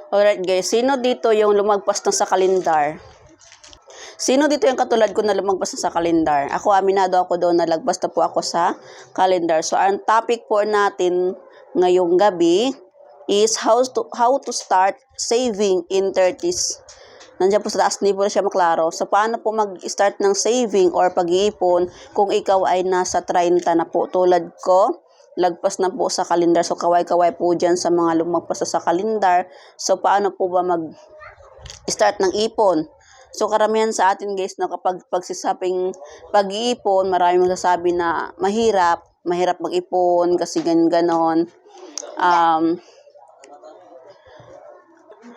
Alright guys, sino dito yung lumagpas na sa kalendar? Sino dito yung katulad ko na lumagpas na sa kalendar? Ako, aminado ako doon, nalagpas na po ako sa kalendar. So, ang topic po natin ngayong gabi is how to start saving in 30s. Nandiyan po sa taas, hindi po na siya maklaro. So, paano po mag-start ng saving or pag-iipon kung ikaw ay nasa 30 na po tulad ko? Lagpas na po sa kalendar. So, kaway-kaway po dyan sa mga lumagpas na sa kalendar. So, paano po ba mag-start ng ipon? So, karamihan sa atin guys, na kapag pagsisaping pag-iipon, marami magsasabi na mahirap mag-ipon kasi ganon.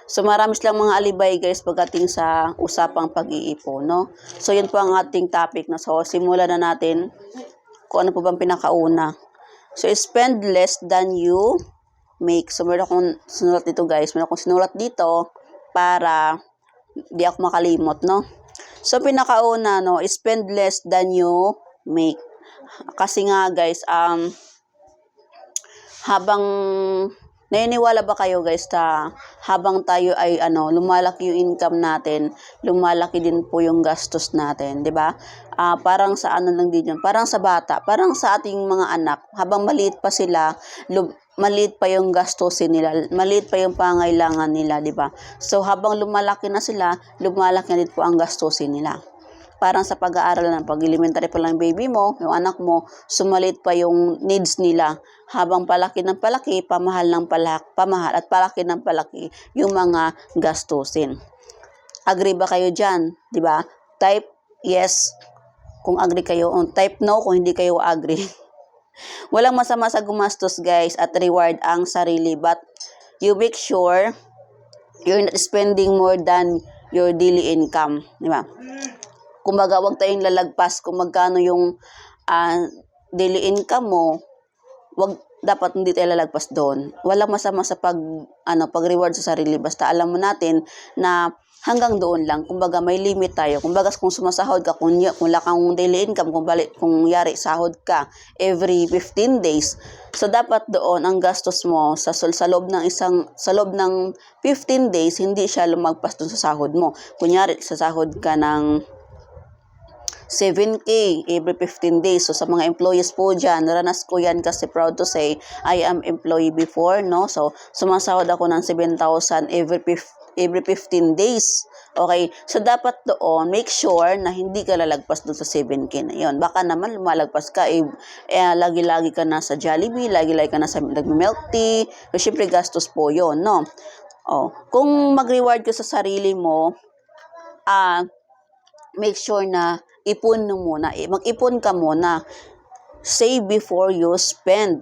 So, marami silang mga alibay guys pagdating sa usapang pag-iipon, no? So, yun po ang ating topic na. So, simulan na natin kung ano po bang pinakauna. So, spend less than you make. So, meron akong sinulat dito guys. Meron akong sinulat dito para di ako makalimot, no? So, pinakauna, no, spend less than you make. Kasi nga, guys, habang, naniniwala ba kayo, guys, na habang tayo ay, lumalaki yung income natin, lumalaki din po yung gastos natin, di ba? Parang sa lang din yun, parang sa bata, parang sa ating mga anak, habang maliit pa sila, maliit pa yung gastusin nila, maliit pa yung pangailangan nila, di ba? So, habang lumalaki na sila, lumalaki na din po ang gastusin nila. Parang sa pag-aaral na, pag elementary pa lang baby mo, yung anak mo, sumalit pa yung needs nila. Habang palaki ng palaki, pamahal at palaki ng palaki yung mga gastusin. Agree ba kayo dyan? Di ba? Type yes kung agree kayo, o type no kung hindi kayo agree. Walang masama sa gumastos guys at reward ang sarili, but you make sure you're not spending more than your daily income, di ba? Kumbaga, wag tayong lalagpas kung magkano yung daily income mo, dapat hindi tayo lalagpas doon. Walang masama sa pag-reward sa sarili, basta alam mo natin na hanggang doon lang. Kumbaga, may limit tayo. Kumbaga, kung sumasahod ka, kung wala kang daily income, kung yari sahod ka every 15 days, so dapat doon ang gastos mo sa loob ng 15 days, hindi siya lumagpas doon sa sahod mo. Kunyari, sa sahod ka ng 7K every 15 days. So, sa mga employees po dyan, naranas ko yan kasi proud to say, I am employee before, no? So, sumasahod ako ng 7,000 every 15 days. Okay? So, dapat doon, make sure na hindi ka lalagpas doon sa 7K na yun. Baka naman lumalagpas ka, lagi-lagi ka na sa Jollibee, lagi-lagi ka na sa nag-milk tea. So, syempre, gastos po yun, no? Kung mag-reward ka sa sarili mo, make sure na mag-ipon ka muna. Save before you spend.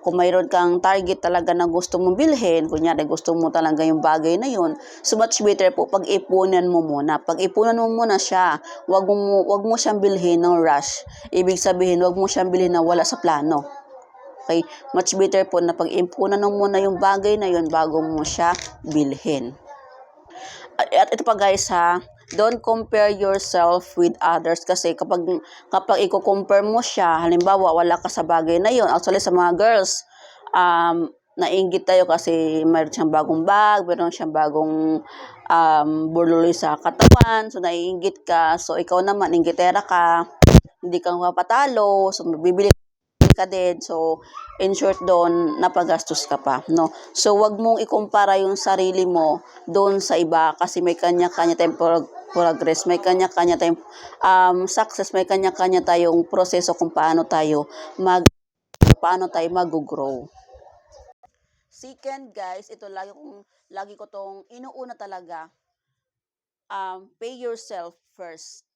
Kung mayroon kang target talaga na gusto mong bilhin, kunyari gusto mo talaga yung bagay na yun, so much better po pag-ipunan mo muna. Pag-ipunan mo muna siya. Wag mo siyang bilhin ng rush. Ibig sabihin, wag mo siyang bilhin na wala sa plano. Okay? Much better po na pag-ipunan mo muna yung bagay na yun bago mo siya bilhin. At ito pa guys ha, don't compare yourself with others kasi kapag i-compare mo siya, halimbawa wala ka sa bagay na yun, actually sa mga girls, nainggit tayo kasi mayroon siyang bagong bag, mayroon siyang bagong burluloy sa katawan, so naiinggit ka, so ikaw naman, inggitera ka, hindi ka mapatalo, so bibili ka din. So, in short doon, napagastos ka pa, no? So, wag mong ikumpara yung sarili mo doon sa iba kasi may kanya-kanya tayong progress, may kanya-kanya tayong success, may kanya-kanya tayong proseso kung paano tayo mag-grow. Second, guys, ito lagi ko tong inuuna talaga, pay yourself first.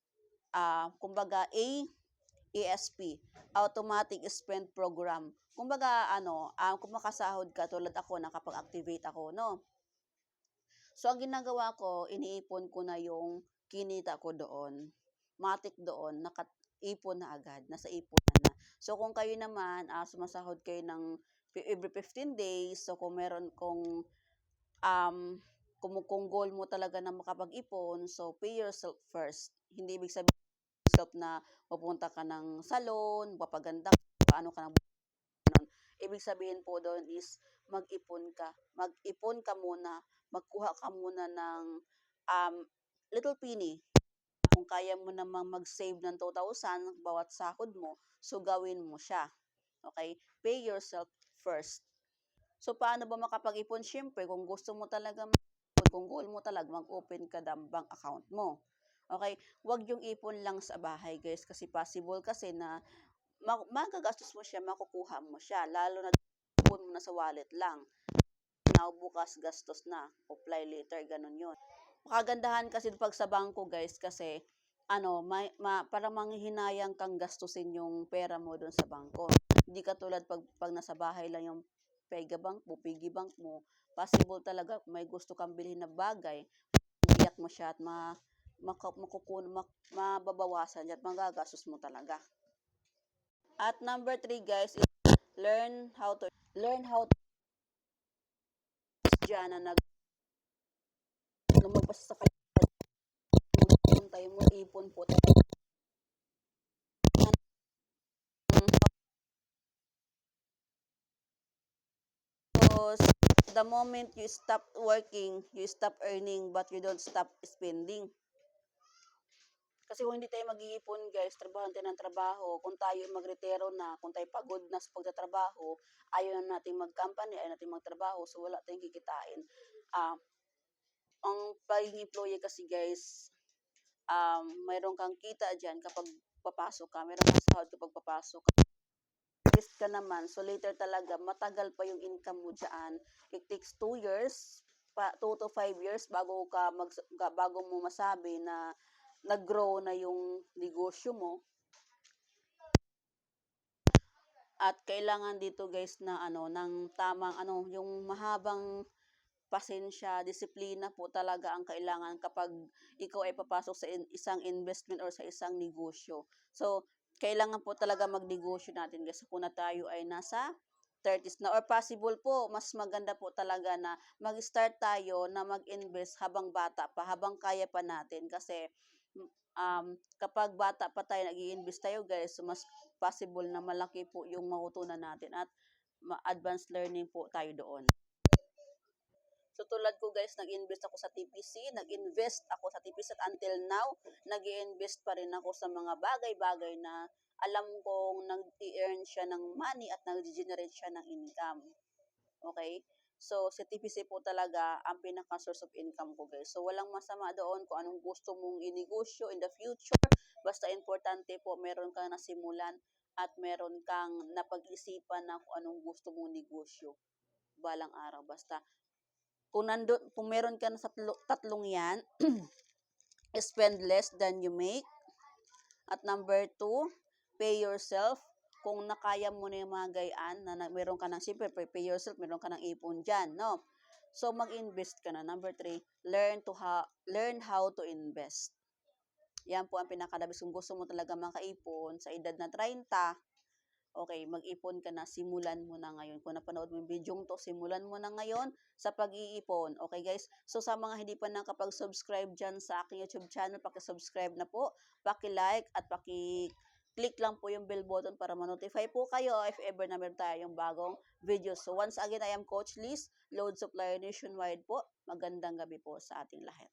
Kumbaga, ASP, Automatic Spend Program. Kumbaga, kung makasahod ka, tulad ako, nakapag-activate ako, no? So, ang ginagawa ko, iniipon ko na yung kinita ko doon. Matik doon, naka-ipon na agad, nasa ipon na. So, kung kayo naman, sumasahod kayo ng every 15 days, so kung meron kung goal mo talaga na makapag-ipon, so pay yourself first. Hindi ibig sabihin na pupunta ka ng salon, papaganda ka, paano ka ng ibig sabihin po doon is mag-ipon ka. Mag-ipon ka muna, magkuha ka muna ng little penny. Kung kaya mo namang mag-save ng 2,000 bawat sahod mo, so gawin mo siya. Okay? Pay yourself first. So, paano ba makapag-ipon? Siyempre, kung gusto mo talaga kung goal mo talaga, mag-open ka ng bank account mo. Okay? Huwag yung ipon lang sa bahay, guys, kasi possible kasi na magagastos mo siya, makukuha mo siya. Lalo na ipon mo na sa wallet lang. Now, bukas gastos na. Apply later, ganun yun. Makagandahan kasi pag sa bangko, guys, kasi parang manghihinayang kang gastusin yung pera mo doon sa bangko. Hindi katulad pag nasa bahay lang yung piggy bank mo, possible talaga may gusto kang bilhin na bagay, biyak mo siya at mababawasan at magagastos mo talaga. At number 3, guys, is learn how to dyan na lumabas sa kanya tayo mo ipon po talaga. Because the moment you stop working, you stop earning, but you don't stop spending. Kasi kung hindi tayo mag-iipon, guys, trabaho tayo ng trabaho, kung tayo magretiro na, kung tayo pagod na sa pagtatrabaho, ayaw na natin mag-company, ayaw natin magtrabaho, so wala tayong kikitain. Ang pagiging employee kasi, guys, mayroon kang kita dyan kapag papasok ka, mayroon kang sahod kapag papasok ka. Invest ka naman, so later talaga, matagal pa yung income mo dyan. It takes 2 years, 2 to 5 years bago mo masabi na nag-grow na yung negosyo mo. At kailangan dito, guys, na ng tamang yung mahabang pasensya, disiplina po talaga ang kailangan kapag ikaw ay papasok sa isang investment or sa isang negosyo. So, kailangan po talaga magnegosyo natin, guys, kung na tayo ay nasa 30s na, or possible po, mas maganda po talaga na mag-start tayo na mag-invest habang bata pa, habang kaya pa natin, kasi kapag bata pa tayo, nag-i-invest tayo, guys, so mas possible na malaki po yung mautunan natin at advanced learning po tayo doon. So, tulad ko, guys, nag-invest ako sa TPC, at until now, nag-i-invest pa rin ako sa mga bagay-bagay na alam kong nag-i-earn siya ng money at nag-generate siya ng income. Okay? So, sa TPC po talaga ang pinaka-source of income ko, guys. So, walang masama doon kung anong gusto mong inegosyo in the future. Basta importante po, meron kang nasimulan at meron kang napag-isipan na kung anong gusto mong negosyo balang araw. Basta, kung meron ka na sa tatlong yan, spend less than you make. At number 2, pay yourself. Kung nakaya mo na yung mga gayaan, na meron ka ng, siyempre, pay yourself, meron ka ng ipon dyan, no? So, mag-invest ka na. Number 3, learn how to invest. Yan po ang pinakadabis. Kung gusto mo talaga makaipon sa edad na 30, okay, mag-ipon ka na, simulan mo na ngayon. Kung napanood mo yung video to, simulan mo na ngayon sa pag-iipon. Okay, guys? So, sa mga hindi pa nakapag-subscribe dyan sa aking YouTube channel, paki-subscribe na po, paki-like, at paki-click lang po yung bell button para ma-notify po kayo if ever na meron tayong bagong video. So, once again, I am Coach Liz, Load Supplier Nationwide po. Magandang gabi po sa ating lahat.